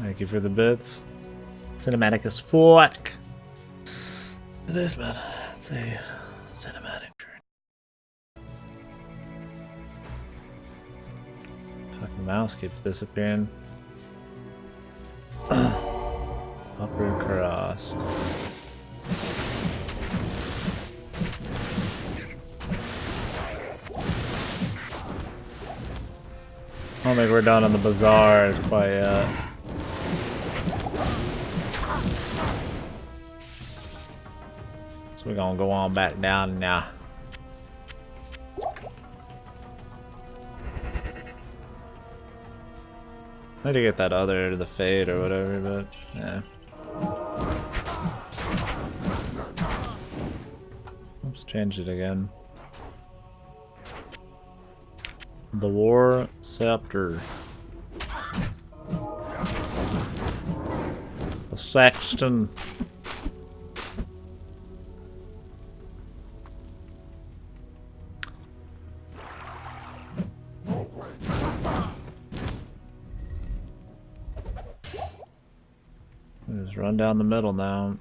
Thank you for the bits. Cinematic as fuck. It is, man. It's a cinematic journey. Fucking mouse keeps disappearing. Upper crossed. I don't think we're done on the bazaar quite yet. So we're gonna go on back down now. I need to get that other, the fade or whatever, but yeah. Oops, changed it again. The War Scepter. The Sexton. Just run down the middle now.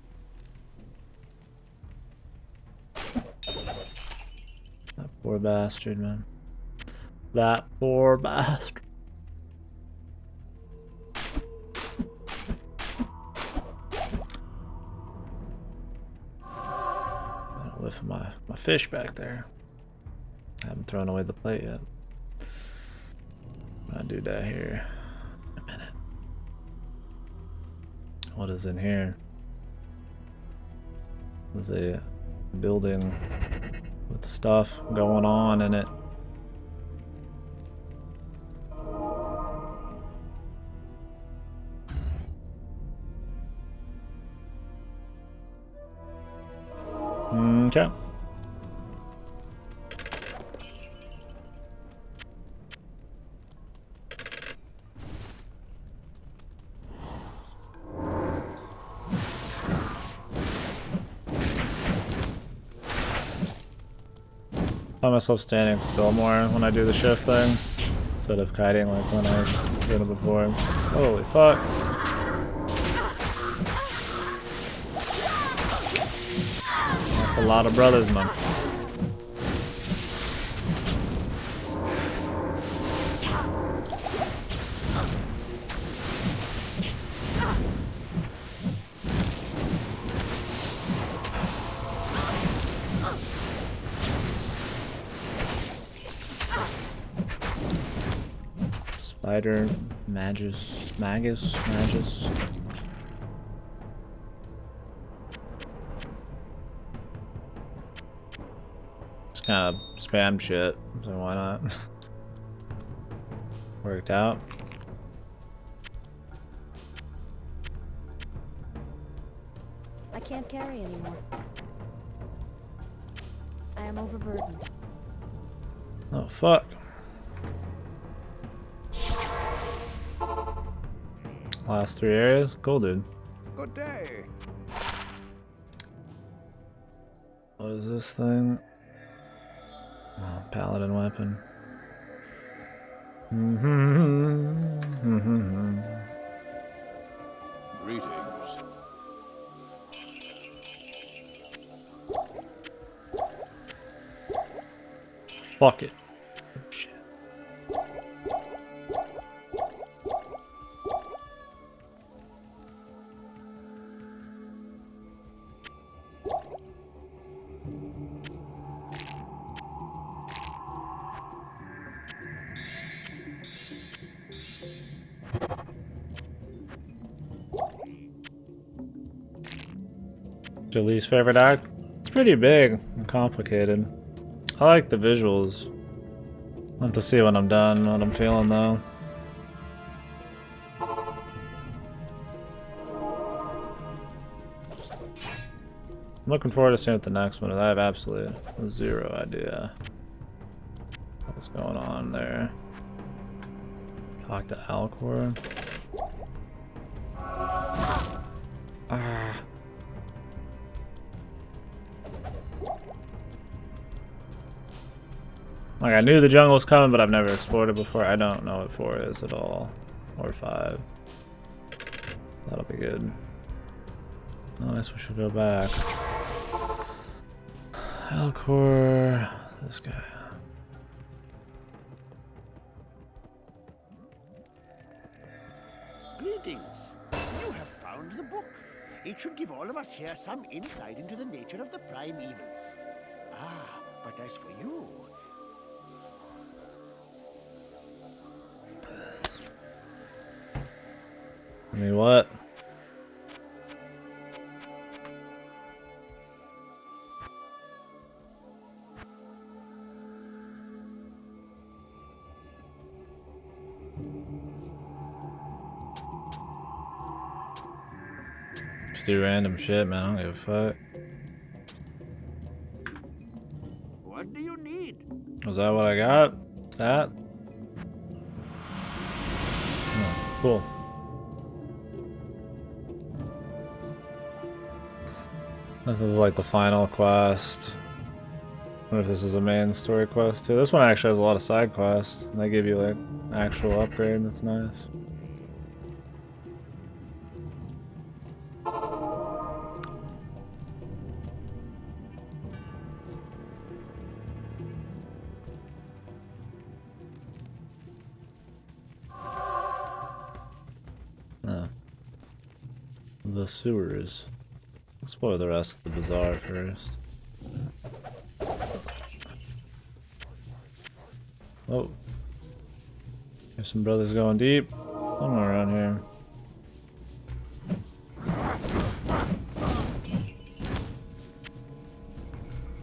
That poor bastard, man. That poor bastard. Got a whiff of my fish back there. I haven't thrown away the plate yet. I'll do that here in a minute. What is in here? There's a building with stuff going on in it. Okay. Find myself standing still more when I do the shift thing instead of kiting like when I was doing it before. Holy fuck. That's a lot of brothers, man. Spider, magus. It's kind of spam shit, so why not? Worked out. I can't carry anymore. I am overburdened. Oh fuck. Last 3 areas? Cool, dude. Good day. What is this thing? Oh, paladin weapon. Greetings. Fuck it. Shit. Your least favorite act? It's pretty big and complicated. I like the visuals. I'll have to see when I'm done, what I'm feeling though. I'm looking forward to seeing what the next one is. I have absolutely zero idea what's going on there. Talk to Alcor. Ah. Like, I knew the jungle was coming, but I've never explored it before. I don't know what 4 is at all. Or 5. That'll be good. Oh, I guess we should go back. Alcor, this guy. Greetings. You have found the book. It should give all of us here some insight into the nature of the prime evils. Ah, but as for you... I mean, what? Just do random shit, man. I don't give a fuck. What do you need? Was that what I got? That? Oh, cool. This is like the final quest. I wonder if this is a main story quest too. This one actually has a lot of side quests. And they give you like actual upgrade. That's nice. The sewers. Explore the rest of the bazaar first. Oh. There's some brothers going deep. Somewhere around here.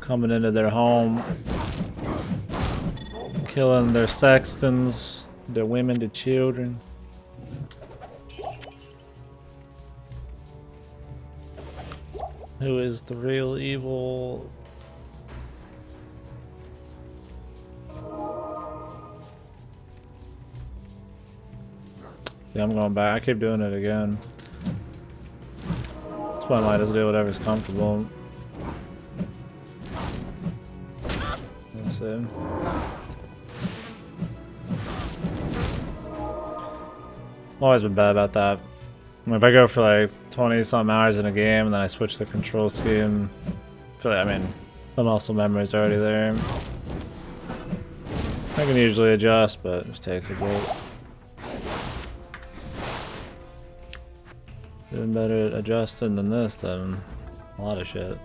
Coming into their home. Killing their sextons, their women, their children. Who is the real evil? Yeah, I'm going back. I keep doing it again. That's why I might just do whatever's comfortable. Let's see. I've always been bad about that. I mean, if I go for like 20-some hours in a game and then I switch the control scheme, I mean, the muscle memory's already there. I can usually adjust, but it just takes a bit. Doing better at adjusting than this, than a lot of shit.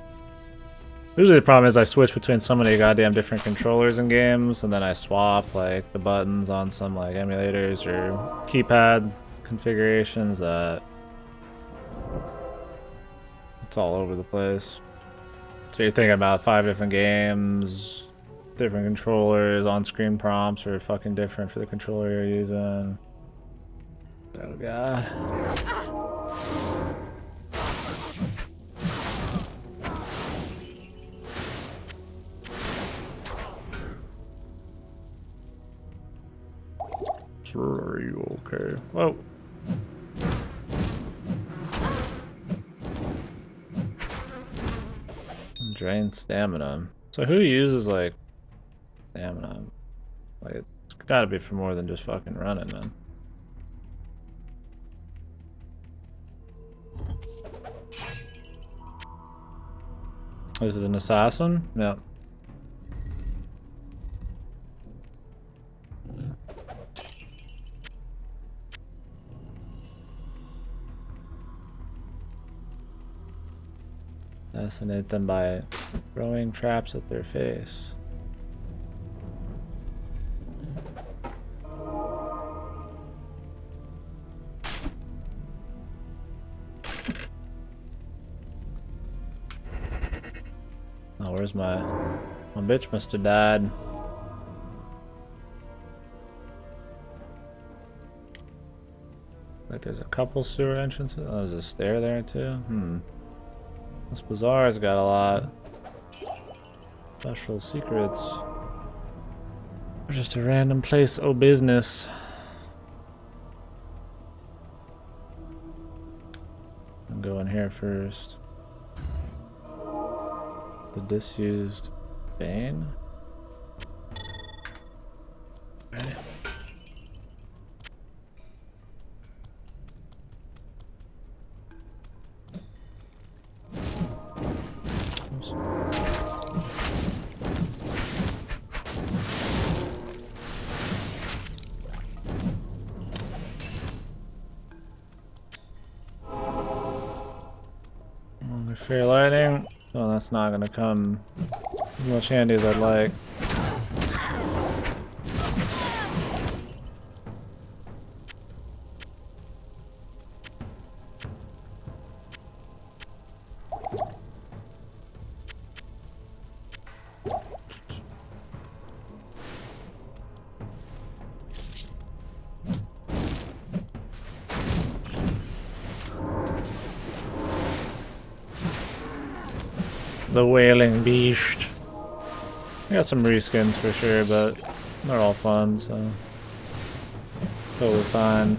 Usually the problem is I switch between so many goddamn different controllers in games, and then I swap like the buttons on some like emulators or keypad configurations that it's all over the place. So you're thinking about 5 different games, different controllers, on-screen prompts are fucking different for the controller you're using. Oh god. Are you okay? Whoa. Drain stamina. So who uses like stamina? Like it's gotta be for more than just fucking running, man. This is an assassin? Yeah. Assassinate them by throwing traps at their face. Oh, where's my bitch must have died. Like there's a couple sewer entrances. Oh, there's a stair there too. This bazaar's got a lot. Special secrets. Or just a random place of business. I'm going here first. The disused vein. Okay. Free lightning? Oh, that's not gonna come as much handy as I'd like. The Wailing Beast. I got some reskins for sure, but they're all fun, so totally fine.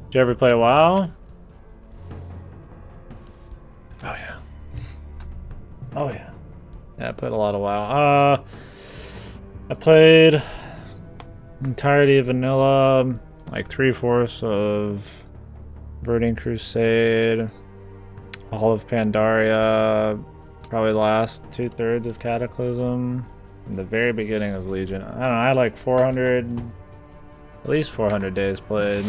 Did you ever play WoW? Oh yeah. Oh yeah. Yeah, I played a lot of WoW. I played entirety of vanilla, like 3/4 of Burning Crusade, all of Pandaria, probably the last 2/3 of Cataclysm, and the very beginning of Legion. I don't know, I had like 400, at least 400 days played,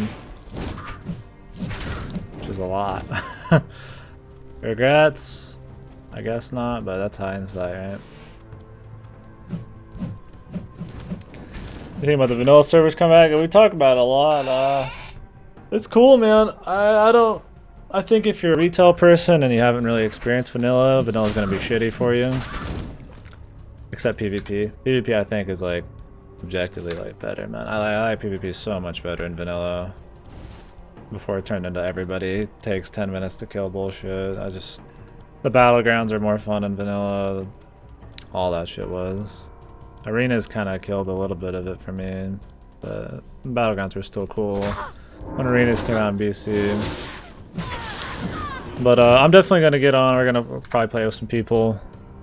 which is a lot. Regrets? I guess not, but that's hindsight, right? You think about the vanilla servers come back? We talk about it a lot. It's cool, man. I think if you're a retail person and you haven't really experienced vanilla, vanilla's gonna be shitty for you. Except PvP. PvP I think is like objectively like better, man. I like PvP so much better in vanilla. Before it turned into everybody takes 10 minutes to kill bullshit. The battlegrounds are more fun in vanilla. All that shit was. Arenas kind of killed a little bit of it for me, but battlegrounds were still cool when Arenas came out in BC. But I'm definitely gonna get on. We're gonna probably play with some people.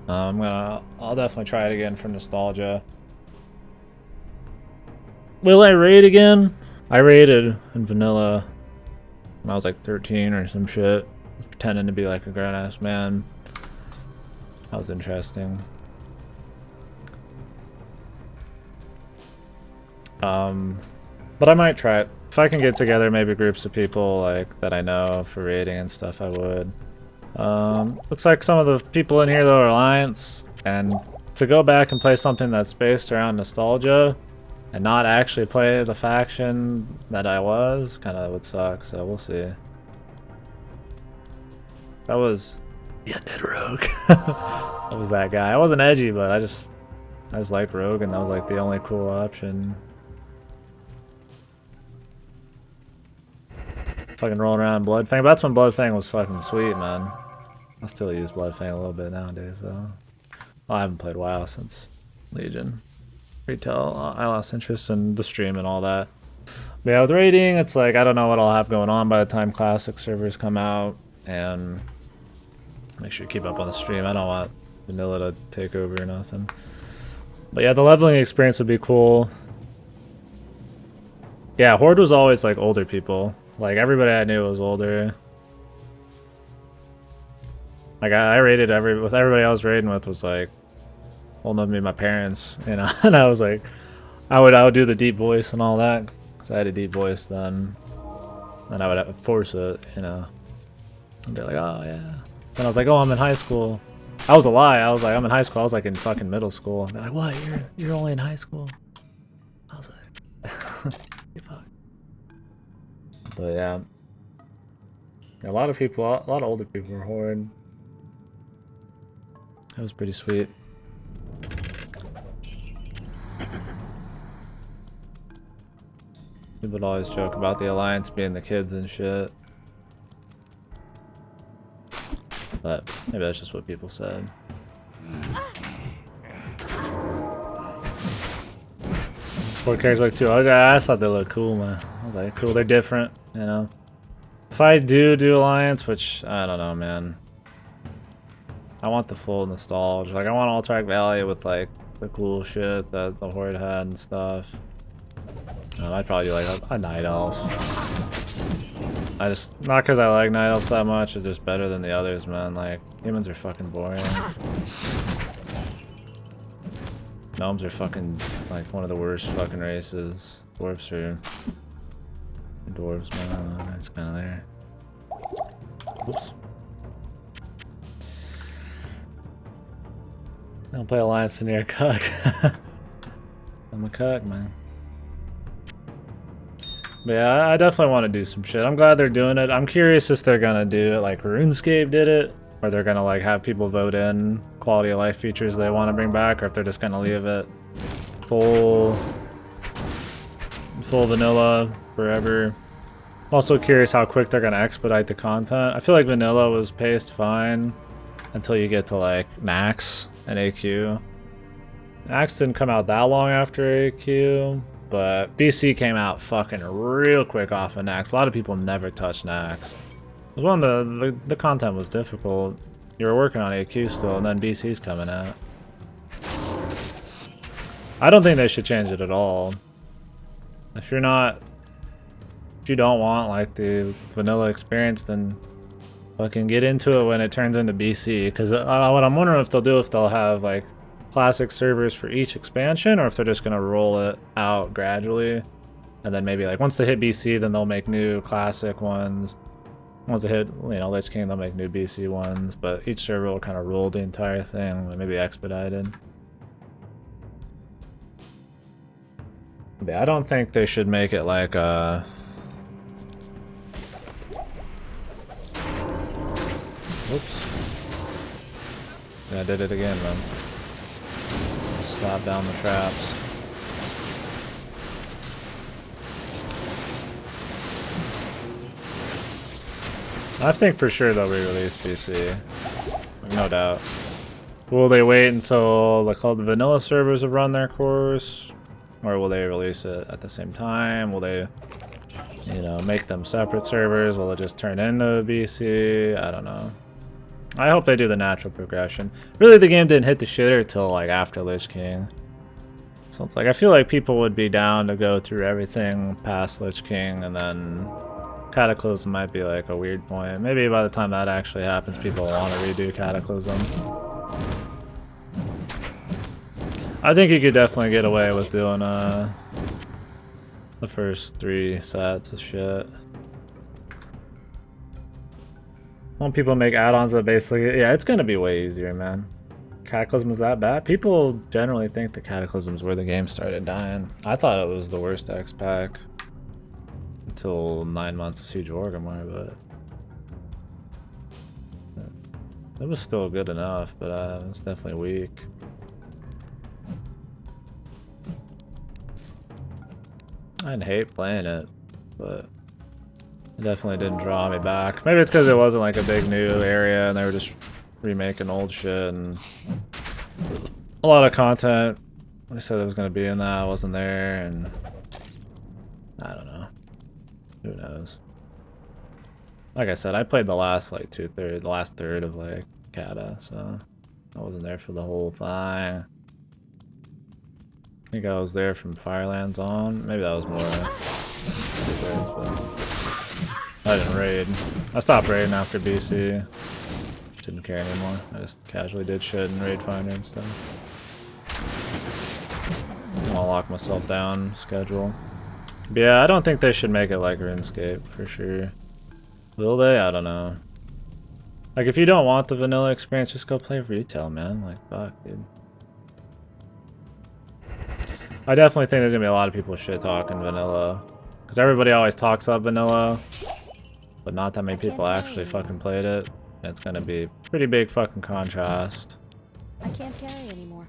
I'll definitely try it again for nostalgia. Will I raid again? I raided in vanilla when I was like 13 or some shit, pretending to be like a grown-ass man. That was interesting. But I might try it. If I can get together maybe groups of people like that I know for raiding and stuff, I would. Looks like some of the people in here though are Alliance, and to go back and play something that's based around nostalgia and not actually play the faction that I was, kind of would suck, so we'll see. That was the Undead Rogue. That was that guy. I wasn't edgy, but I just liked Rogue, and that was like the only cool option. Fucking rolling around Bloodfang. But that's when Bloodfang was fucking sweet, man. I still use Bloodfang a little bit nowadays, though. Well, I haven't played WoW since Legion. Retail, I lost interest in the stream and all that. But yeah, with raiding, it's like, I don't know what I'll have going on by the time Classic servers come out. And make sure you keep up on the stream. I don't want vanilla to take over or nothing. But yeah, the leveling experience would be cool. Yeah, Horde was always like older people. Like everybody I knew was older. Like I raided with everybody I was raiding with was like old enough to be my parents, you know. And I was like, I would do the deep voice and all that because I had a deep voice then, and I would have to force it, you know. And be like, oh yeah. And I was like, oh, I'm in high school. I was a lie. I was like, I'm in high school. I was like in fucking middle school. And they're like, what? You're only in high school? I was like, fuck. But yeah, a lot of people, a lot of older people were Horde. That was pretty sweet. People would always joke about the Alliance being the kids and shit. But maybe that's just what people said. Four characters look too ugly. I thought they looked cool, man. I was like, cool, they're different, you know. If I do Alliance, which I don't know, man. I want the full nostalgia. Like I want Alterac Valley with like the cool shit that the Horde had and stuff. I'd probably do like a Night Elf. Not because I like Night Elves that much, it's just better than the others, man. Like, humans are fucking boring. Gnomes are fucking like one of the worst fucking races. Dwarves are dwarves, man. It's kind of there. Oops. I don't play Alliance near cuck. I'm a cuck, man. But yeah, I definitely want to do some shit. I'm glad they're doing it. I'm curious if they're gonna do it like RuneScape did it, or they're gonna like have people vote in quality of life features they want to bring back, or if they're just gonna leave it full vanilla forever. I'm also curious how quick they're gonna expedite the content. I feel like vanilla was paced fine until you get to like Nax and AQ. Nax didn't come out that long after AQ. But BC came out fucking real quick off of Nax. A lot of people never touched Nax. Well, the content was difficult. You were working on AQ still, and then BC's coming out. I don't think they should change it at all. If you don't want like the vanilla experience, then fucking get into it when it turns into BC. Because what I'm wondering if they'll have like classic servers for each expansion, or if they're just gonna roll it out gradually, and then maybe like once they hit BC, then they'll make new classic ones. Once they hit, you know, Lich King, they'll make new BC ones, but each server will kind of roll the entire thing, maybe expedited. But yeah, I don't think they should make it like Whoops. Yeah, I did it again, man. Slap down the traps. I think for sure they'll re-release BC. No doubt. Will they wait until the vanilla servers have run their course? Or will they release it at the same time? Will they, you know, make them separate servers? Will it just turn into BC? I don't know. I hope they do the natural progression. Really, the game didn't hit the shitter till like after Lich King. So it's like, I feel like people would be down to go through everything past Lich King, and then Cataclysm might be like a weird point. Maybe by the time that actually happens, people will want to redo Cataclysm. I think you could definitely get away with doing the first 3 sets of shit. When people make add-ons that basically, yeah, it's gonna be way easier, man. Cataclysm is that bad? People generally think the Cataclysm's where the game started dying. I thought it was the worst X pack until 9 months of Siege of Orgrimmar, but it was still good enough, but it was definitely weak. I didn't hate playing it, but it definitely didn't draw me back. Maybe it's because it wasn't like a big new area and they were just remaking old shit, and a lot of content they said it was going to be in that wasn't there, and I don't know. Who knows? Like I said, I played the last like the last third of like Kata, so I wasn't there for the whole thing. I think I was there from Firelands on. Maybe that was more but I didn't raid. I stopped raiding after BC. Didn't care anymore. I just casually did shit and raid finder and stuff. I'll lock myself down schedule. But yeah, I don't think they should make it like RuneScape for sure. Will they? I don't know. Like, if you don't want the vanilla experience, just go play retail, man. Like, fuck, dude. I definitely think there's gonna be a lot of people shit talking vanilla, because everybody always talks up vanilla, but not that many people actually fucking played it. And it's gonna be a pretty big fucking contrast. I can't carry anymore.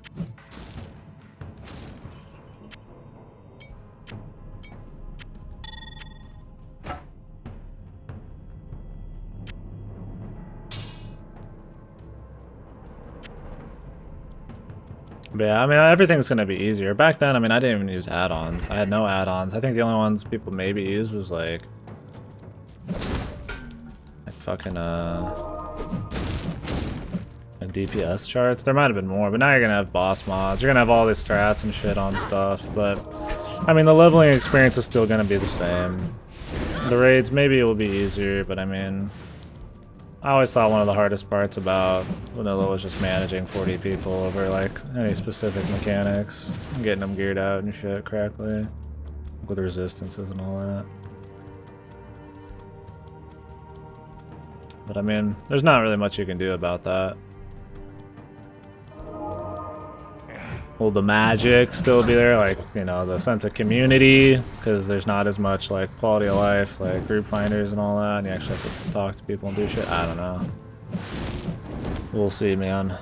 But yeah, I mean, everything's gonna be easier. Back then, I mean, I didn't even use add-ons. I had no add-ons. I think the only ones people maybe used was like fucking DPS charts. There might have been more, but now you're gonna have boss mods. You're gonna have all these strats and shit on stuff. But I mean, the leveling experience is still gonna be the same. The raids, maybe it will be easier, but I mean, I always thought one of the hardest parts about vanilla was just managing 40 people over like any specific mechanics, and getting them geared out and shit correctly, with resistances and all that. But I mean, there's not really much you can do about that. Will the magic still be there? Like, you know, the sense of community, because there's not as much like quality of life, like group finders and all that, and you actually have to talk to people and do shit. I don't know. We'll see, man.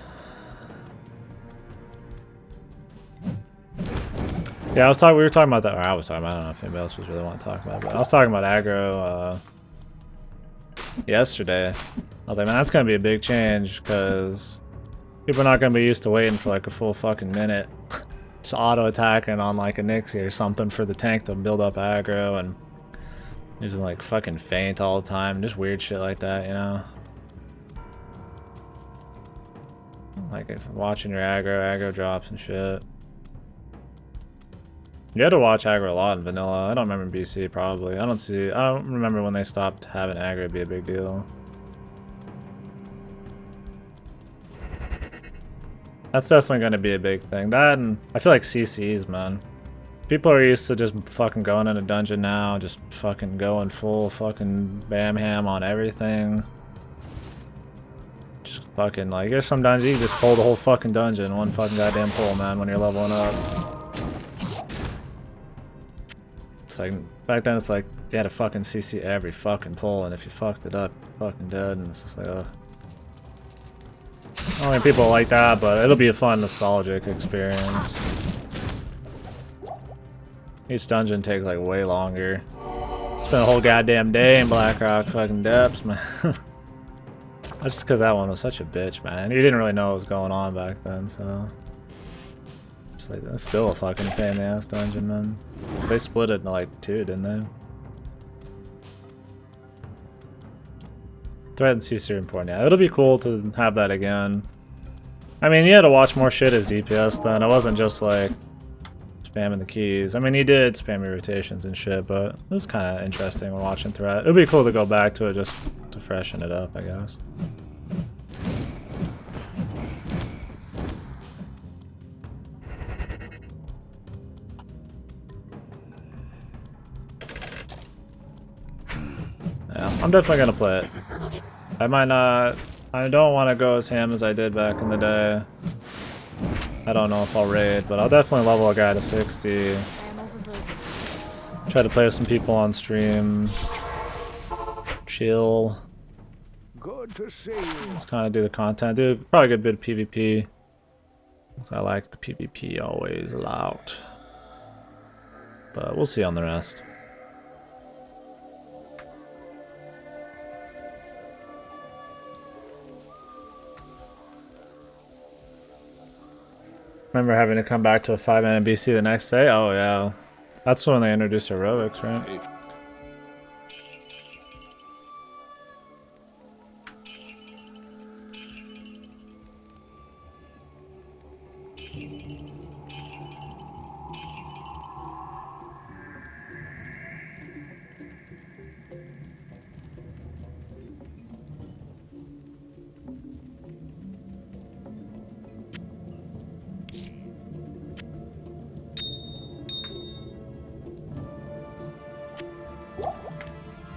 Yeah, we were talking about that, or I was talking about, I don't know if anybody else was really want to talk about it, but I was talking about aggro yesterday. I was like, man, that's gonna be a big change, because people are not gonna be used to waiting for like a full fucking minute. Just auto attacking on like a Nixie or something for the tank to build up aggro, and using like fucking feint all the time, just weird shit like that, you know? Like if watching your aggro drops and shit. You had to watch aggro a lot in vanilla. I don't remember in BC probably. I don't remember when they stopped having aggro be a big deal. That's definitely going to be a big thing. That, and I feel like CCs, man. People are used to just fucking going in a dungeon now, just fucking going full fucking bam ham on everything. Just fucking like, there's some dungeons you just pull the whole fucking dungeon in one fucking goddamn pull, man, when you're leveling up. It's like, back then it's like, you had to fucking CC every fucking pull, and if you fucked it up, you're fucking dead, and it's just like, I don't think people like that, but it'll be a fun, nostalgic experience. Each dungeon takes like way longer. Spent a whole goddamn day in Blackrock fucking depths, man. That's just because that one was such a bitch, man. You didn't really know what was going on back then, so... It's like, that's still a fucking pain in the ass dungeon, man. They split it into like 2, didn't they? Threat and CC are important, yeah. It'll be cool to have that again. I mean, you had to watch more shit as DPS then. It wasn't just like spamming the keys. I mean, he did spam your rotations and shit, but it was kind of interesting when watching threat. It'd be cool to go back to it just to freshen it up, I guess. Yeah, I'm definitely gonna play it. I might not... I don't want to go as ham as I did back in the day. I don't know if I'll raid, but I'll definitely level a guy to 60. Try to play with some people on stream. Chill. Good to see you. Just kind of do the content. Do probably a good bit of PvP. Because I like the PvP always a lot. But we'll see on the rest. Remember having to come back to a 5-man BC the next day? Oh yeah. That's when they introduced heroics, right?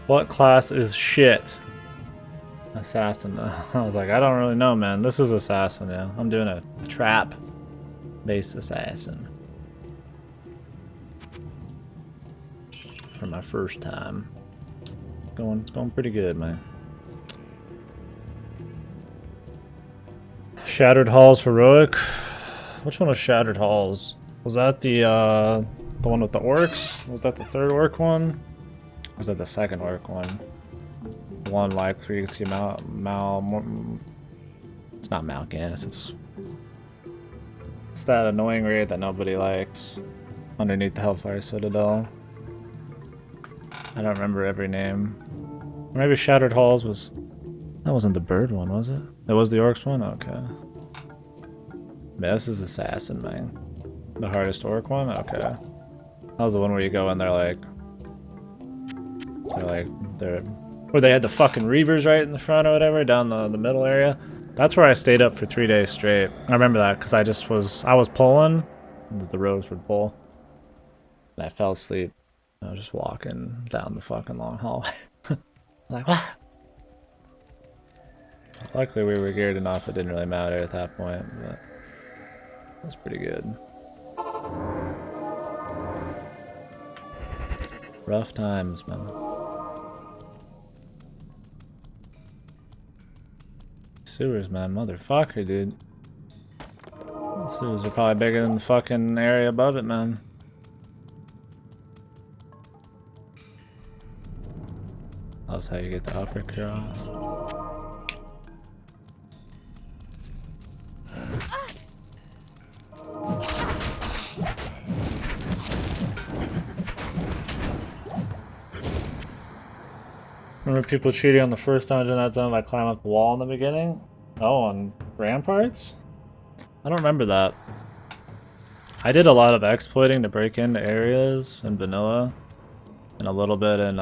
What class is shit? Assassin. I was like, I don't really know, man. This is assassin, yeah. I'm doing a trap-based assassin. For my first time. It's going pretty good, man. Shattered Halls heroic. Which one was Shattered Halls? Was that the one with the orcs? Was that the third orc one? Or was that the second orc one? One like where you can see it's not Mal'Ganis, it's that annoying raid that nobody likes underneath the Hellfire Citadel. I don't remember every name. Or maybe Shattered Halls was... That wasn't the bird one, was it? It was the orcs one? Okay. Yeah, this is Assassin, man. The hardest orc one? Okay. That was the one where you go in there like... They're where they had the fucking reavers right in the front or whatever, down the middle area. That's where I stayed up for 3 days straight. I remember that because I was pulling, the rows would pull, and I fell asleep. I was just walking down the fucking long hallway. Like, what? Luckily we were geared enough, it didn't really matter at that point, but that's pretty good. Rough times, man. Sewers, man, motherfucker, dude. Sewers are probably bigger than the fucking area above it, man. That's how you get the upper cross. Remember people cheating on the first dungeon that zone by climbing up the wall in the beginning? Oh, on ramparts? I don't remember that. I did a lot of exploiting to break into areas in vanilla, and a little bit in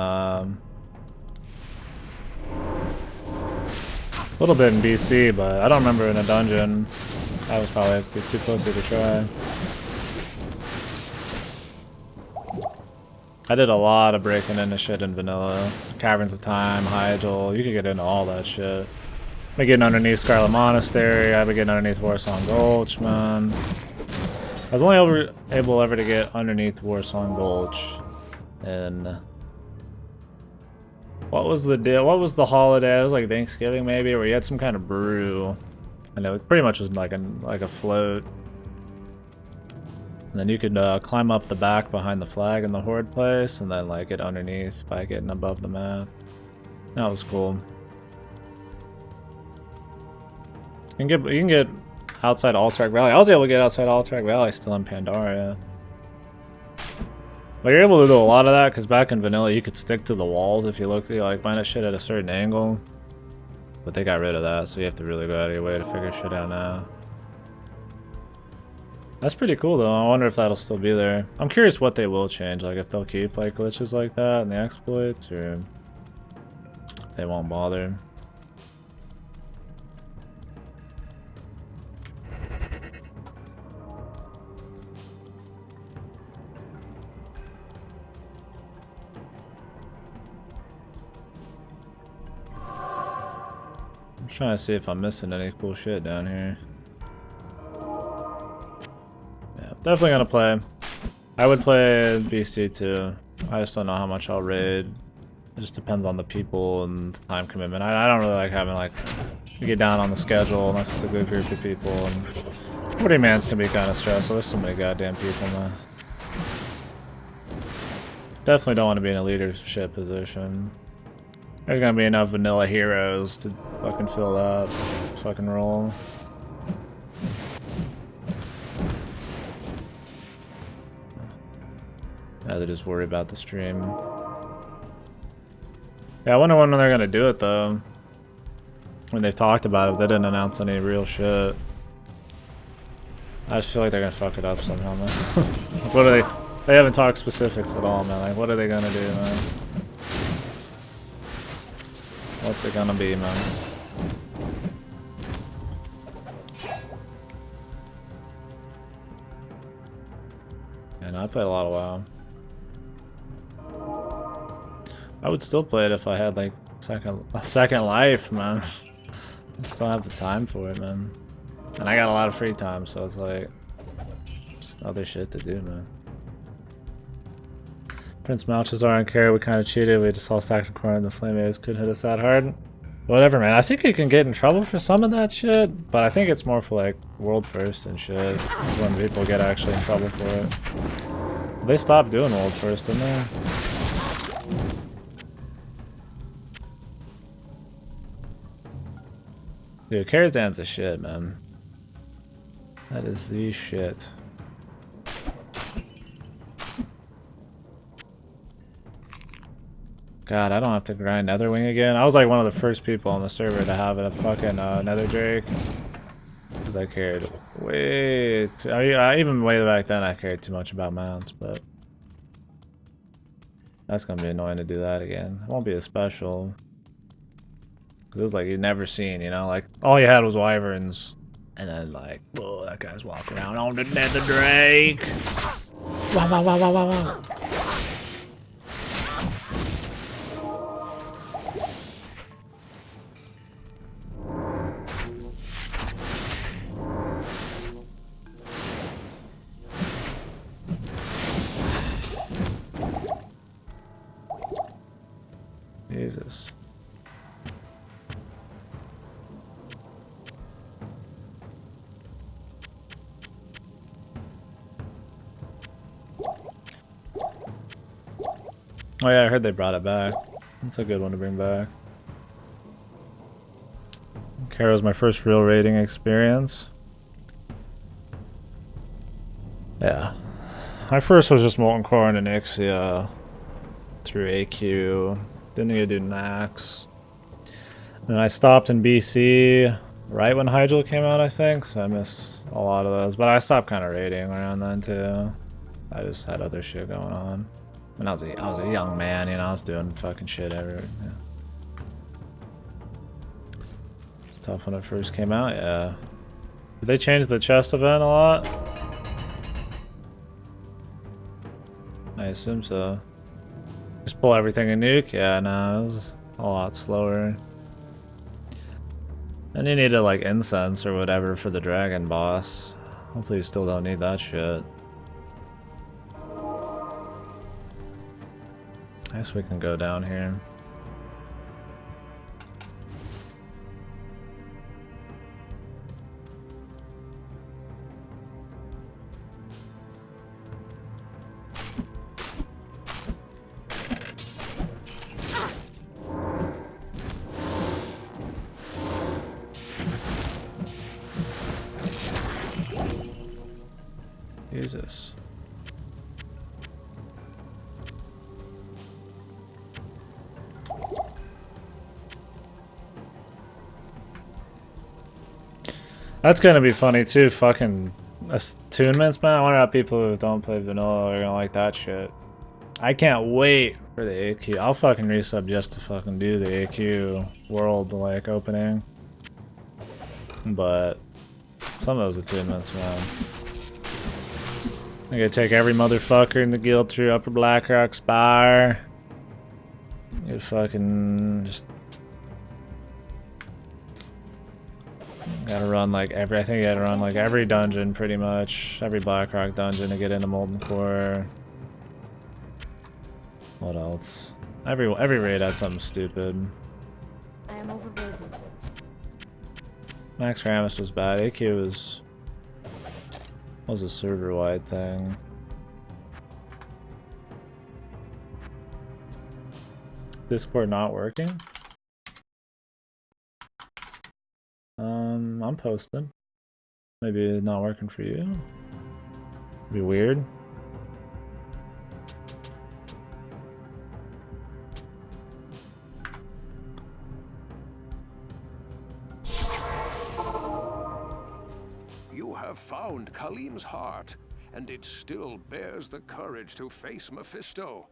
BC, but I don't remember in a dungeon. That was probably too pussy to try. I did a lot of breaking into shit in vanilla. Caverns of Time, Hyjal, you could get into all that shit. I've been getting underneath Scarlet Monastery, I've been getting underneath Warsong Gulch, man. I was only able ever to get underneath Warsong Gulch. And what was the deal? What was the holiday? It was like Thanksgiving maybe, where you had some kind of brew. And it pretty much was like a float. And then you could climb up the back behind the flag in the horde place, and then like get underneath by getting above the map. That was cool. You can get outside Alterac Valley. I was able to get outside Alterac Valley still in Pandaria. But you're able to do a lot of that because back in vanilla you could stick to the walls if you look, you like find that shit at a certain angle. But they got rid of that, so you have to really go out of your way to figure shit out now. That's pretty cool though. I wonder if that'll still be there. I'm curious what they will change, like if they'll keep like glitches like that in the exploits, or if they won't bother. I'm trying to see if I'm missing any cool shit down here. Definitely gonna play. I would play BC too. I just don't know how much I'll raid. It just depends on the people and time commitment. I don't really like having like to get down on the schedule unless it's a good group of people. And 40 mans can be kind of stressful. There's so many goddamn people, man. Definitely don't want to be in a leadership position. There's gonna be enough vanilla heroes to fucking fill that fucking role. Rather just worry about the stream. Yeah, I wonder when they're gonna do it though. When they've talked about it, they didn't announce any real shit. I just feel like they're gonna fuck it up somehow, man. What are they? They haven't talked specifics at all, man. Like, what are they gonna do, man? What's it gonna be, man? And I played a lot of WoW. I would still play it if I had like a second life, man. I still have the time for it, man. And I got a lot of free time, so it's like just other shit to do, man. Prince Malchazar and Carry, we kind of cheated. We just all stacked in corner and the flame A's couldn't hit us that hard. Whatever, man. I think you can get in trouble for some of that shit, but I think it's more for like world first and shit. When people get actually in trouble for it. They stopped doing world first, didn't they? Dude, Karazhan's a shit, man. That is the shit. God, I don't have to grind Netherwing again. I was like one of the first people on the server to have a fucking Nether Drake. Because I cared way too... I even way back then I cared too much about mounts, but... That's gonna be annoying to do that again. It won't be as special. It was like you'd never seen, you know, like all you had was wyverns, and then like, oh, that guy's walking around on the nether drake. Wow, wow, wow, wow, wow, wow. Jesus. Oh yeah, I heard they brought it back. That's a good one to bring back. Kara's my first real raiding experience. Yeah. My first was just Molten Core and Onyxia through AQ. Didn't even do Nax. And I stopped in BC right when Hydrall came out, I think, so I missed a lot of those. But I stopped kind of raiding around then too. I just had other shit going on. When I was a young man, you know, I was doing fucking shit everywhere. Yeah. Tough when it first came out, yeah. Did they change the chest event a lot? I assume so. Just pull everything in nuke? Yeah, no, it was a lot slower. And you needed like incense or whatever for the dragon boss. Hopefully you still don't need that shit. I guess we can go down here. Jesus. That's gonna be funny too, fucking attunements, man. I wonder how people who don't play vanilla are gonna like that shit. I can't wait for the AQ. I'll fucking resub just to fucking do the AQ world like opening. But some of those attunements, man. I gotta take every motherfucker in the guild through Upper Blackrock Spire. You fucking just gotta run like every. I think you gotta run like every dungeon pretty much, every Blackrock dungeon to get into Molten Core. What else? Every raid had something stupid. I am overburdened. Max Ramus was bad. AQ was a server-wide thing. Discord not working? I'm posting. Maybe it's not working for you. Be weird. You have found Khalim's heart, and it still bears the courage to face Mephisto.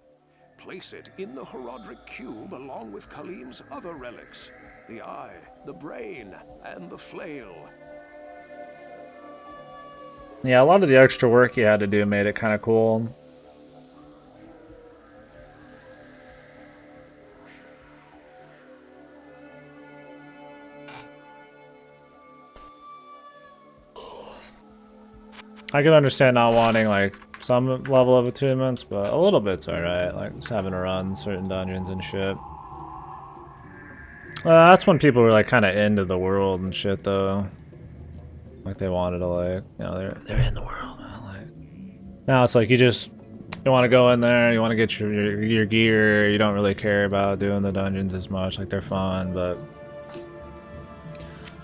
Place it in the Herodric Cube along with Khalim's other relics. The eye, the brain, and the flail. Yeah, a lot of the extra work you had to do made it kind of cool. I can understand not wanting like some level of attunements, but a little bit's alright. Like just having to run certain dungeons and shit. That's when people were like kind of into the world and shit, though. Like they wanted to like, you know, they're in the world, man. Like now it's like you want to go in there, you want to get your gear. You don't really care about doing the dungeons as much. Like they're fun, but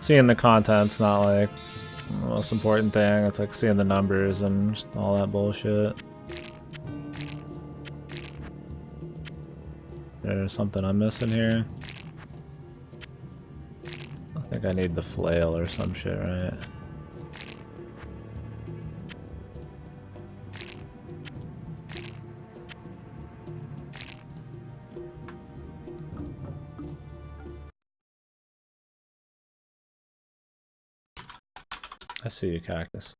seeing the content's not like the most important thing. It's like seeing the numbers and just all that bullshit. There's something I'm missing here. I think I need the flail or some shit, right? I see you, Cactus.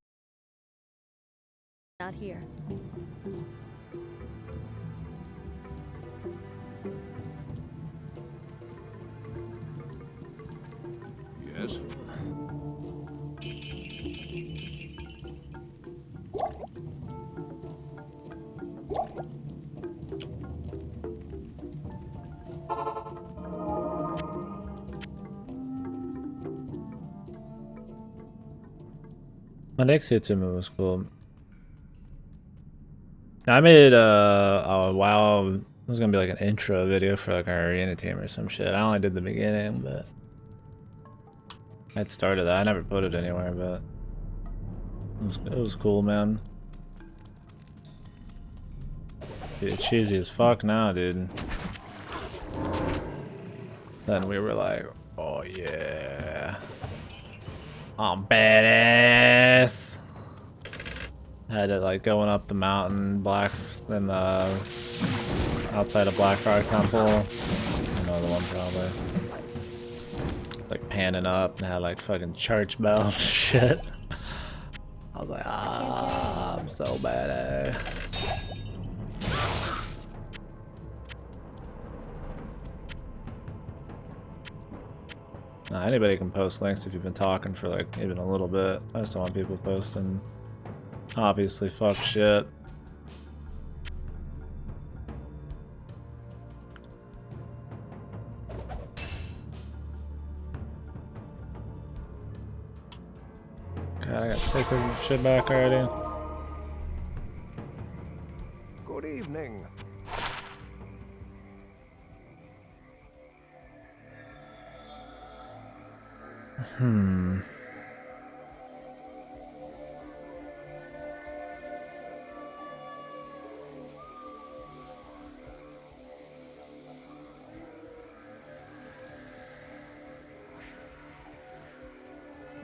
Not here. Yes? My next YouTube was cool. I made a WoW. It was gonna be like an intro video for like our arena team or some shit. I only did the beginning, but I'd started that. I never put it anywhere, but it was cool, man. Dude, cheesy as fuck now, dude. Then we were like, oh yeah, I'm badass. Had it like going up the mountain, in the outside of Blackrock Temple. Another one probably. Like panning up and had like fucking church bells and shit. I was like, ah, I'm so badass. Nah, anybody can post links if you've been talking for like even a little bit. I just don't want people posting obviously fuck shit. God, I got to take this shit back already. Good evening.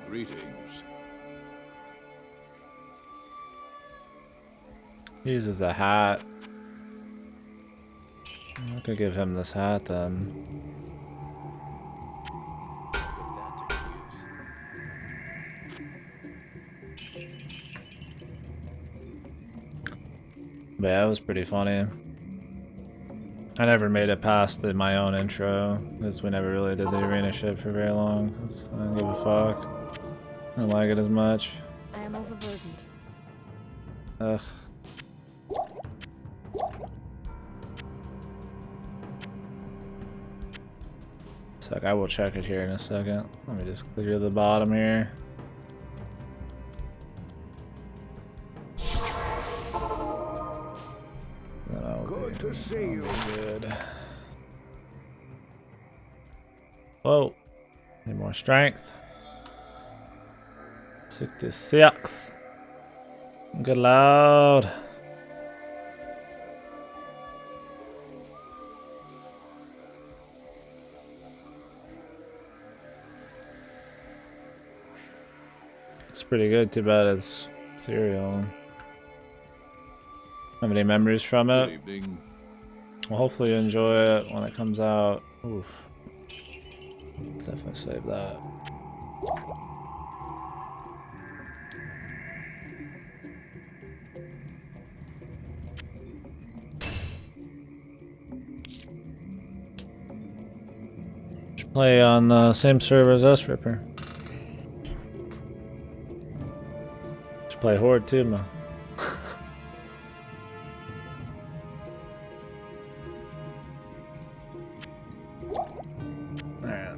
Greetings. He uses a hat. I could give him this hat then. But yeah, it was pretty funny. I never made it past my own intro, because we never really did the arena shit for very long. 'Cause I didn't give a fuck. I don't like it as much. I am overburdened. Ugh. Sec, I will check it here in a second. Let me just clear the bottom here. Good to see you. Good. Whoa. Need more strength. 66. Good loud. It's pretty good. Too bad it's cereal. Have any memories from Good it? evening. Well, hopefully you enjoy it when it comes out. Oof. Definitely save that. Should play on the same server as us, Ripper. Should play Horde too, man. Alright.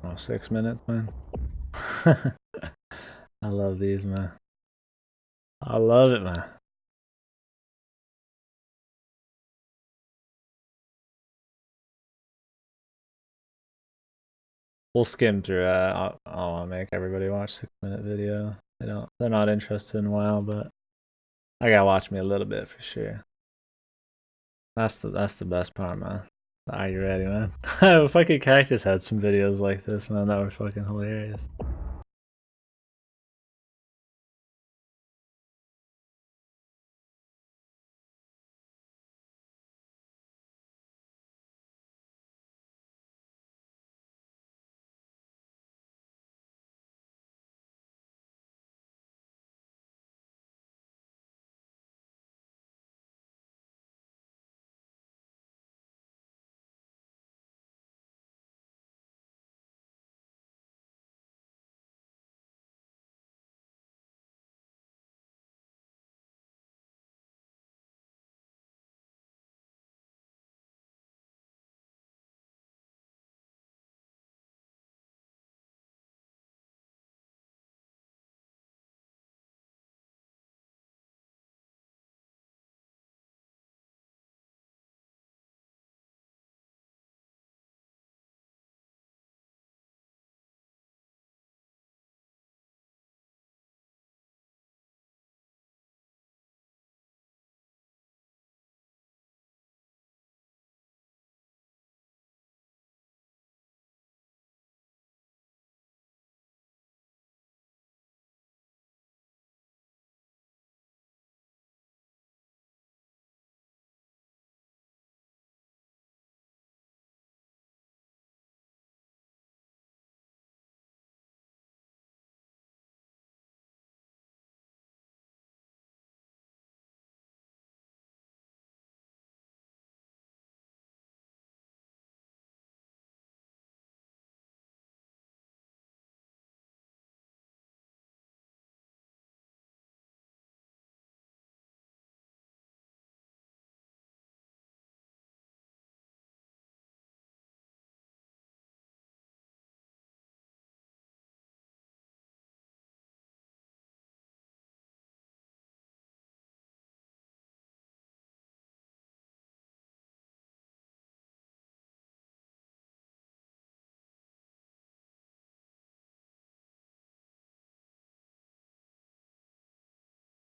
Oh, 6 minutes, man. I love these, man. I love it, man. We'll skim through it. I don't want to make everybody watch 6-minute video. They're not interested in WoW, but I gotta watch me a little bit for sure. That's the best part, man. Are you ready, man? Fucking Cactus had some videos like this, man, that were fucking hilarious.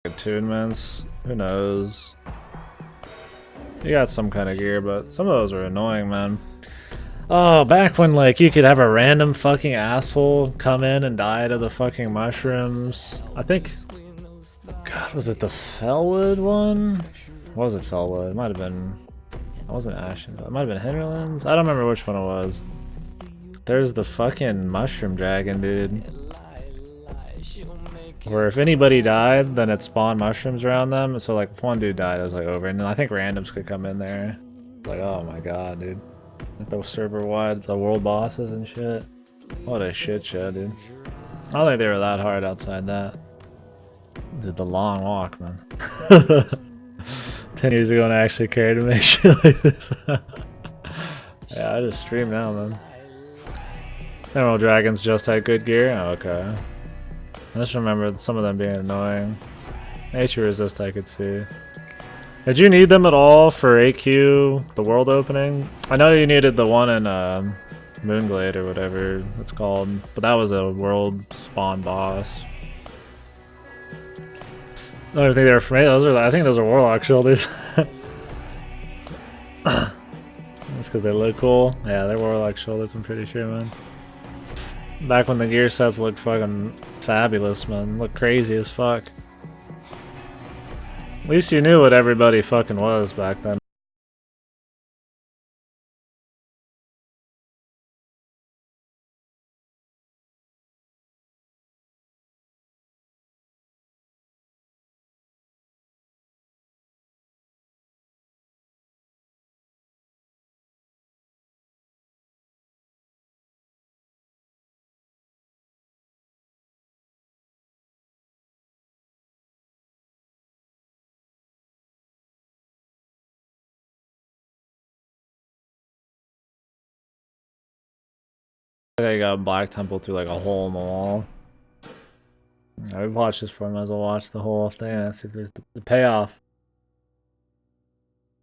attunements. Who knows? You got some kind of gear, but some of those are annoying, man. Oh, back when like you could have a random fucking asshole come in and die to the fucking mushrooms. I think, God, was it the Fellwood one? Was it Fellwood? It might have been. It wasn't Ashen. It might have been Hinterlands. I don't remember which one it was. There's the fucking mushroom dragon, dude. Where if anybody died, then it spawned mushrooms around them. So like if one dude died, it was like over. And then I think randoms could come in there. Like, oh my god, dude. Like those server wide, the world bosses and shit. What a shit show, dude. I don't think they were that hard outside that. Did the long walk, man. 10 years ago and I actually cared to make shit like this. Yeah, I just stream now, man. Emerald Dragons just had good gear? Oh, okay. I just remember some of them being annoying. Nature Resist I could see. Did you need them at all for AQ, the world opening? I know you needed the one in Moonglade or whatever it's called, but that was a world spawn boss. I don't think they were for me. I think those are Warlock shoulders. That's because they look cool. Yeah, they're Warlock shoulders, I'm pretty sure, man. Back when the gear sets looked fucking fabulous, man. Looked crazy as fuck. At least you knew what everybody fucking was back then. I got a Black Temple through like a hole in the wall. I've watched this for him as I watch the whole thing. Let's see if there's the payoff.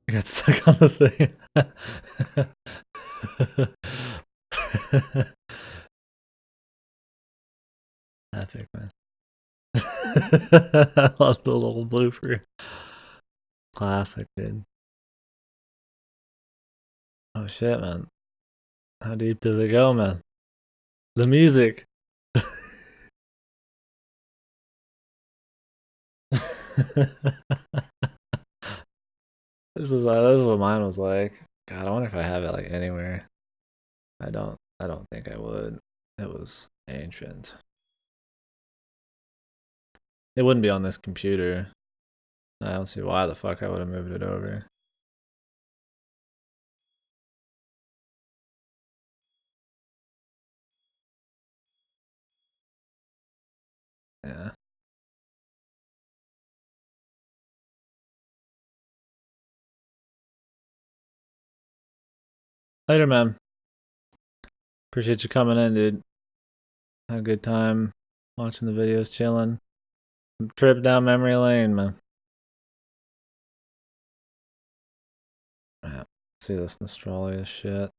I got stuck on the thing. Epic, man. I love the little blooper. Classic, dude. Oh shit, man. How deep does it go, man? The music. This is what mine was like. God, I wonder if I have it like anywhere. I don't think I would. It was ancient. It wouldn't be on this computer. I don't see why the fuck I would have moved it over. Yeah. Later, man. Appreciate you coming in, dude. Had a good time watching the videos, chilling. Trip down memory lane, man. Yeah. See this Nostralia shit.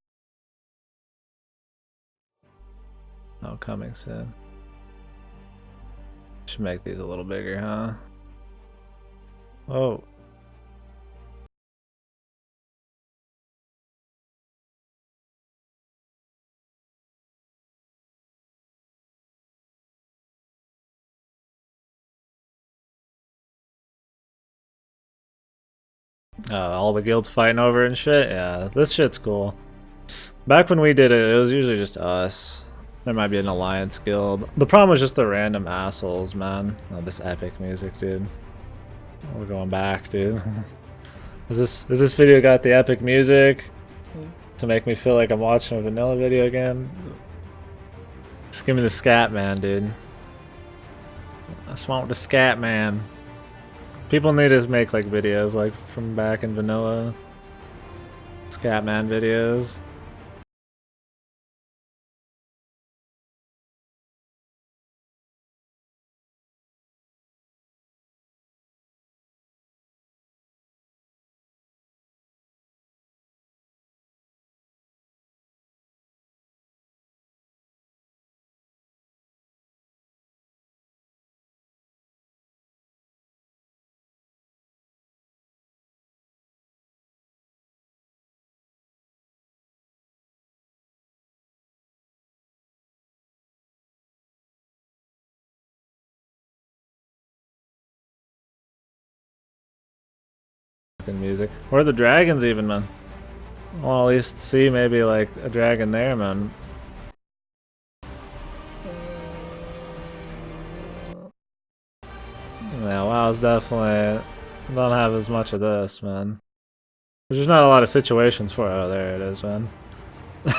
Oh, coming soon. Should make these a little bigger, huh? Oh. All the guilds fighting over and shit? Yeah, this shit's cool. Back when we did it, it was usually just us. There might be an alliance guild. The problem was just the random assholes, man. Oh, this epic music, dude. We're going back, dude. Is this video got the epic music to make me feel like I'm watching a vanilla video again? Just give me the scat man, dude. I just want the scat man. People need to make like videos like from back in vanilla. Scat man videos. fucking music. Or the dragons even, man. Well, at least see maybe like a dragon there, man. Yeah, WoW's definitely don't have as much of this, man. There's not a lot of situations for it. Oh, there it is, man.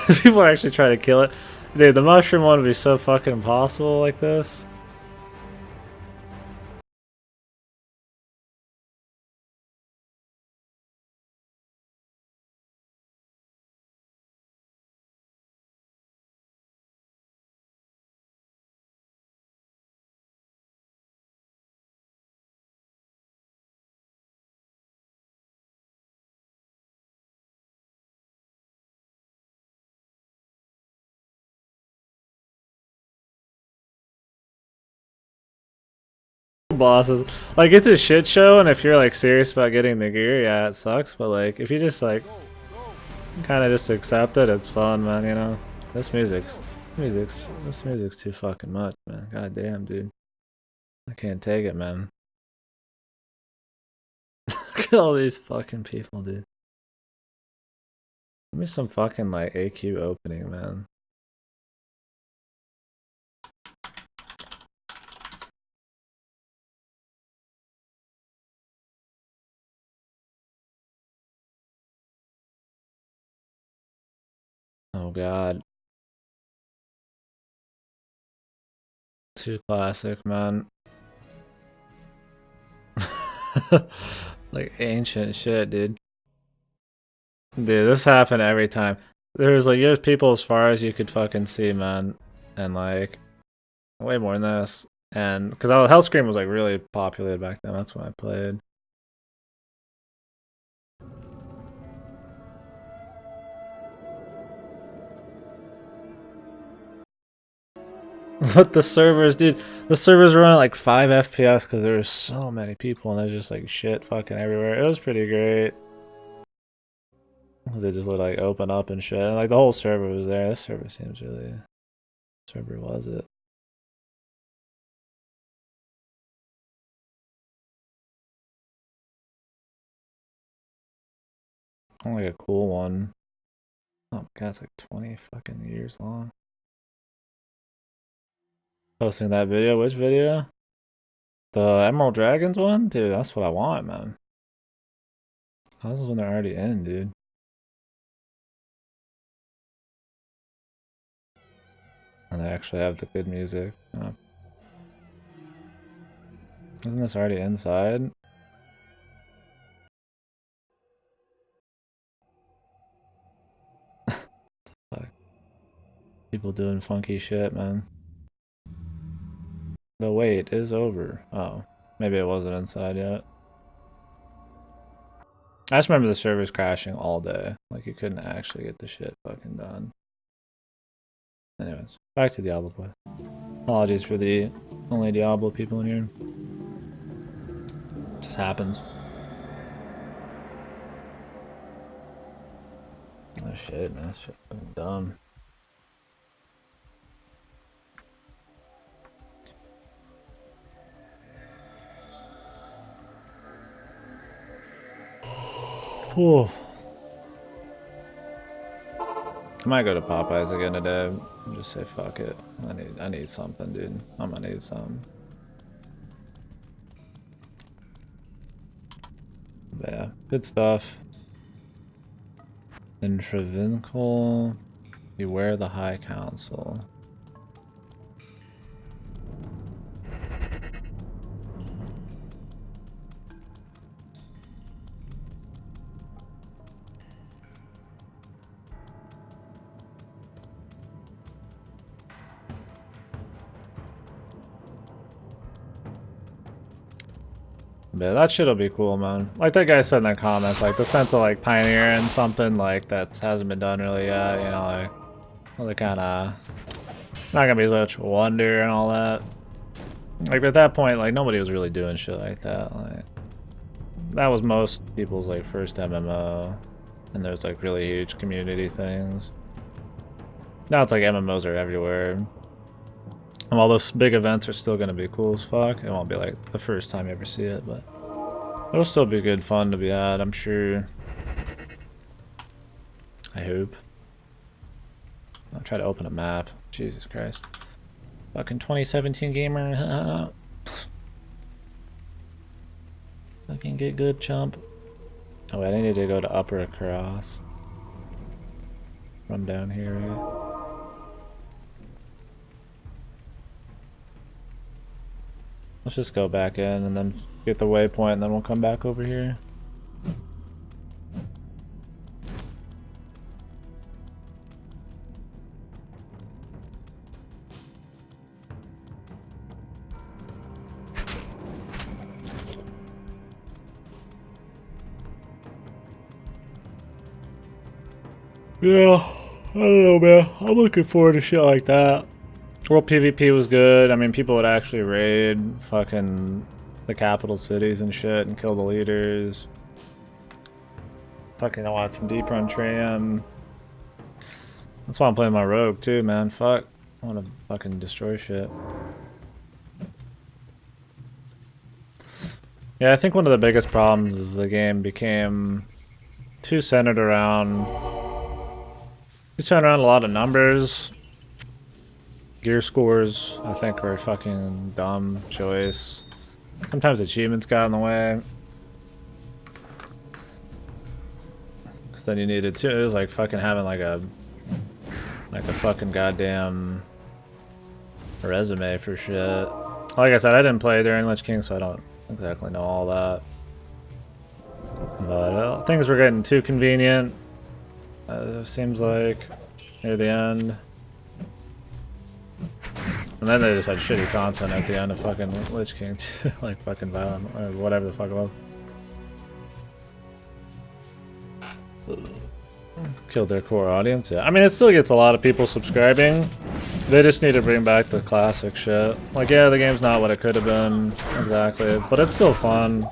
People are actually trying to kill it. Dude, the mushroom one would be so fucking impossible like this. Bosses, like, it's a shit show, and if you're like serious about getting the gear, yeah, it sucks, but like if you just like kind of just accept it, it's fun, man. You know, this music's too fucking much, man. God damn, dude, I can't take it, man. Look at all these fucking people, dude. Give me some fucking like AQ opening, man. Oh god. Too classic, man. Like ancient shit, dude. Dude, this happened every time. There's like, there's people as far as you could fucking see, man. And like, way more than this. And, because Hellscream was like really popular back then, that's when I played. But the servers, dude, the servers were running like 5 FPS because there were so many people and there's just like shit fucking everywhere. It was pretty great. Because they just would like open up and shit. And like the whole server was there. This server seems really... server was it? Like a cool one. Oh my god, it's like 20 fucking years long. Posting that video? Which video? The Emerald Dragons one? Dude, that's what I want, man. This is when they're already in, dude. And they actually have the good music. Oh. Isn't this already inside? Fuck. People doing funky shit, man. The wait is over. Oh, maybe it wasn't inside yet. I just remember the servers crashing all day. Like, you couldn't actually get the shit fucking done. Anyways, back to Diablo play. Apologies for the only Diablo people in here. Just happens. Oh shit, man, that's shit fucking dumb. Whew. I might go to Popeyes again today. Just say fuck it. I need something, dude. I'm gonna need something. But yeah, good stuff. Intravincal. Beware the High Council. Yeah, that shit'll be cool, man. Like that guy said in the comments, like the sense of like pioneering something like that hasn't been done really yet, you know, like really kind of not gonna be such wonder and all that. Like at that point, like nobody was really doing shit like that. Like that was most people's like first MMO, and there's like really huge community things. Now it's like MMOs are everywhere. And while those big events are still gonna be cool as fuck, it won't be like the first time you ever see it, but It'll still be good fun to be had, I'm sure. I hope. I'll try to open a map. Jesus Christ. Fucking 2017 gamer. Fucking get good, chump. Oh wait, I need to go to upper cross. From down here, right? Let's just go back in and then get the waypoint and then we'll come back over here. Yeah, I don't know, man. I'm looking forward to shit like that. World PvP was good. I mean, people would actually raid fucking the capital cities and shit and kill the leaders. Fucking I want some deep run Tram. That's why I'm playing my rogue too, man. Fuck. I want to fucking destroy shit. Yeah, I think one of the biggest problems is the game became too centered around... It's centered around a lot of numbers. Gear scores, I think, are a fucking dumb choice. Sometimes achievements got in the way. Cause then you needed to. It was like fucking having like a fucking goddamn resume for shit. Like I said, I didn't play during Lich King, so I don't exactly know all that. But things were getting too convenient. Seems like near the end. And then they just had shitty content at the end of fucking Lich King too. Like fucking violent or whatever the fuck it was. Killed their core audience, yeah. I mean, it still gets a lot of people subscribing. They just need to bring back the classic shit. Like, yeah, the game's not what it could have been, exactly, but it's still fun.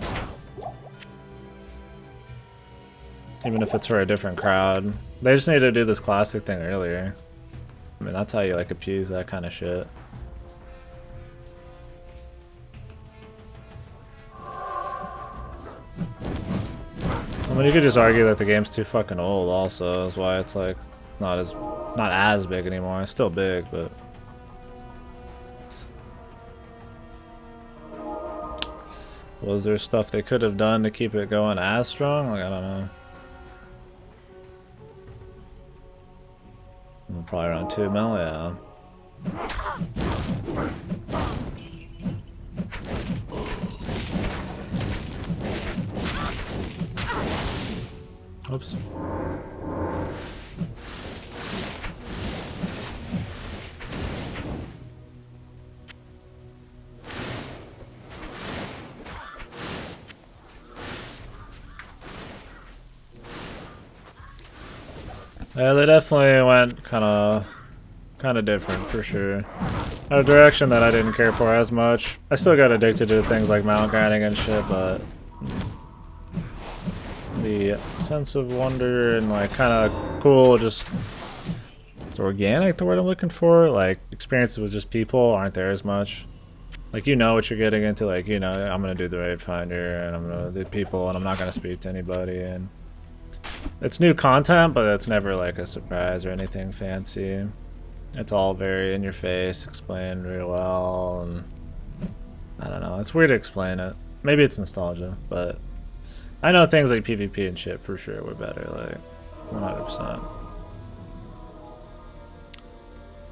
Even if it's for a different crowd. They just need to do this classic thing earlier. I mean, that's how you, like, appease that kind of shit. I mean, you could just argue that the game's too fucking old also, is why it's, like, not as big anymore. It's still big, but... Was there stuff they could have done to keep it going as strong? Like, I don't know. Probably around 2 mil, yeah. Oops. Yeah, they definitely went kind of different for sure. A direction that I didn't care for as much. I still got addicted to things like mount grinding and shit, but the sense of wonder and like kind of cool, just it's organic, the word I'm looking for. Like experiences with just people aren't there as much. Like you know what you're getting into. Like you know I'm gonna do the raid finder and I'm gonna do people and I'm not gonna speak to anybody and. It's new content, but it's never like a surprise or anything fancy. It's all very in your face, explained real well, and I don't know. It's weird to explain it. Maybe it's nostalgia, but I know things like PvP and shit for sure were better, like 100%.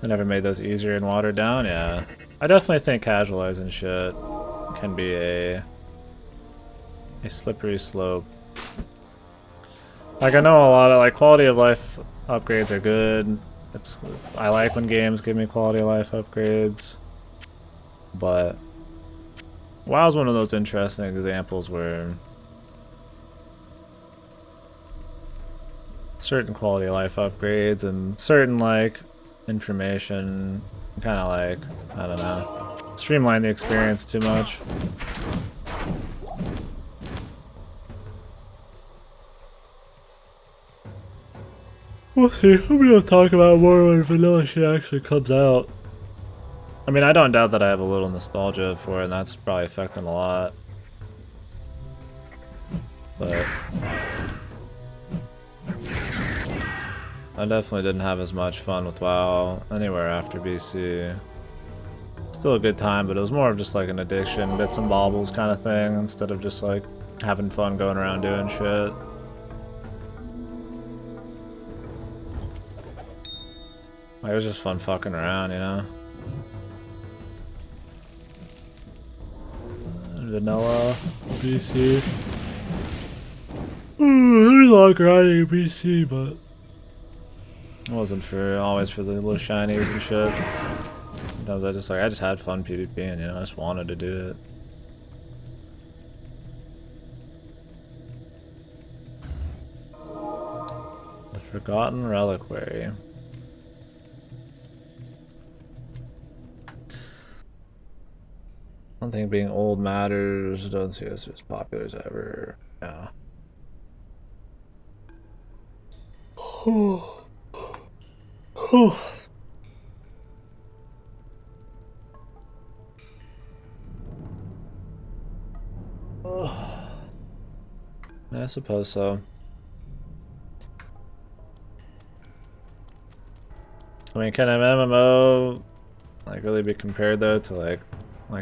I never made those easier and watered down, yeah. I definitely think casualizing shit can be a slippery slope. Like I know a lot of like quality of life upgrades are good. I like when games give me quality of life upgrades, but WoW's one of those interesting examples where certain quality of life upgrades and certain like information kind of like I don't know streamline the experience too much. We'll see. I'm gonna talk about more when vanilla shit actually comes out. I mean, I don't doubt that I have a little nostalgia for it, and that's probably affecting a lot. but I definitely didn't have as much fun with WoW anywhere after BC. Still a good time, but it was more of just like an addiction, bits and baubles kind of thing, instead of just like having fun going around doing shit. Like, it was just fun fucking around, you know? Vanilla, BC. I like riding a BC, but it wasn't always for the little shinies and shit. Sometimes I just had fun PvPing, you know, I just wanted to do it. The Forgotten Reliquary. I don't think being old matters. Don't see us as popular as ever. Yeah. I suppose so. I mean, can an MMO like really be compared though to like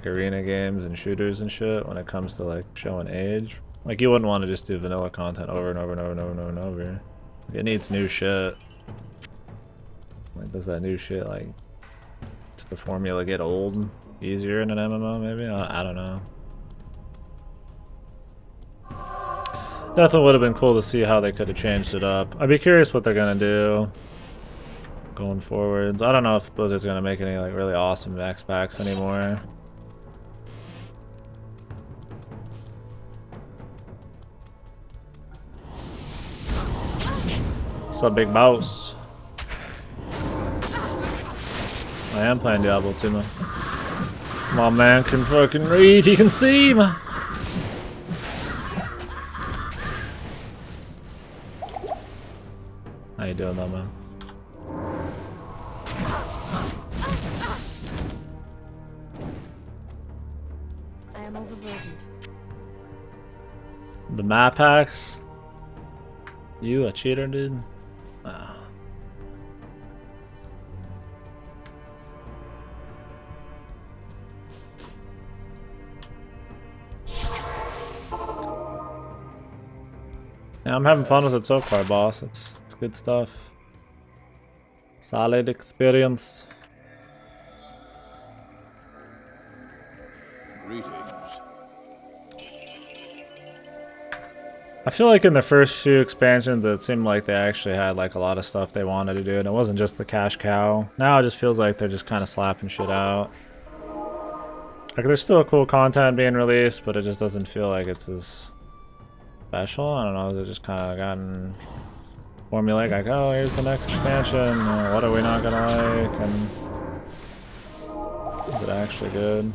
arena games and shooters and shit when it comes to like showing age? Like, you wouldn't want to just do vanilla content over and over and over and over and over and over. Like, it needs new shit. Like, does that new shit, like, does the formula get old easier in an MMO maybe? I don't know. Definitely would have been cool to see how they could have changed it up. I'd be curious what they're gonna do going forwards. I don't know if Blizzard's gonna make any like really awesome max packs anymore. What's up, big boss? I am playing Diablo 2, man. My man can fucking read, he can see, man. How you doing though, man? I am overburdened. The map hacks? You a cheater, dude? Ah. Yeah, I'm having fun with it so far, boss. It's good stuff. Solid experience. Greetings. I feel like in the first few expansions it seemed like they actually had like a lot of stuff they wanted to do and it wasn't just the cash cow. Now it just feels like they're just kind of slapping shit out. Like, there's still cool content being released, but it just doesn't feel like it's as special. I don't know, they're just kind of gotten formulaic, like, oh, here's the next expansion, what are we not gonna like, and is it actually good?